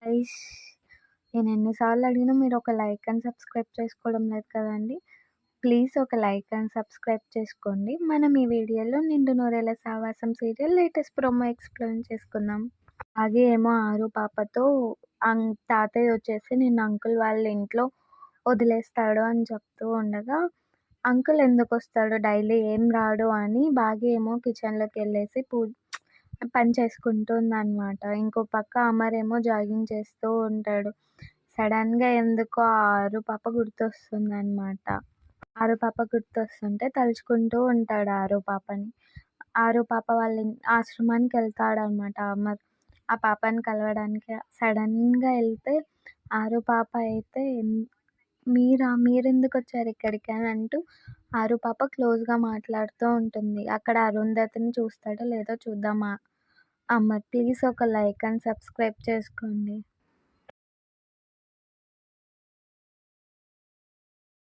Guys, నేను ఎన్ని సార్లు అడిగినా మీరు ఒక లైక్ అండ్ సబ్స్క్రైబ్ చేసుకోవడం లేదు కదండీ. ప్లీజ్ ఒక లైక్ అండ్ సబ్స్క్రైబ్ చేసుకోండి. మనం ఈ వీడియోలో 'నిండు నూరేళ్ల సావాసం' సీరియల్ లేటెస్ట్ ప్రోమో ఎక్స్‌ప్లెయిన్ చేసుకుందాం. అలాగే ఏమో ఆరు పాపతో తాతయ్య వచ్చేసి నిన్ను అంకుల్ వాళ్ళ ఇంట్లో వదిలేస్తాడు అని చెప్తూ ఉండగా, అంకుల్ ఎందుకొస్తాడు డైలీ ఏం రాడు అని భాగ్య ఏమో కిచెన్‌లోకెళ్ళేసి పని చేసుకుంటుందనమాట. ఇంకో పక్క అమరేమో జాగింగ్ చేస్తూ ఉంటాడు. సడెన్‌గా ఎందుకో ఆ ఆరు పాప గుర్తొస్తుందనమాట. ఆరు పాప గుర్తొస్తుంటే తలుచుకుంటూ ఉంటాడు ఆరు పాపని. ఆరు పాప వాళ్ళ ఆశ్రమానికెళ్తాడనమాట అమర్. ఆ పాపని కలవడానికి సడెన్‌గా ఎళ్తే ఆరు పాప అయితే మీరెందుకొచ్చారు ఇక్కడికి అని అంటూ ఆరు పాప క్లోజ్‌గా మాట్లాడుతూ ఉంటుంది. అక్కడ అరుంధతిని చూస్తాడో లేదో చూద్దాం అమర్. ప్లీజ్ ఒక లైక్ అండ్ సబ్స్క్రైబ్ చేసుకోండి.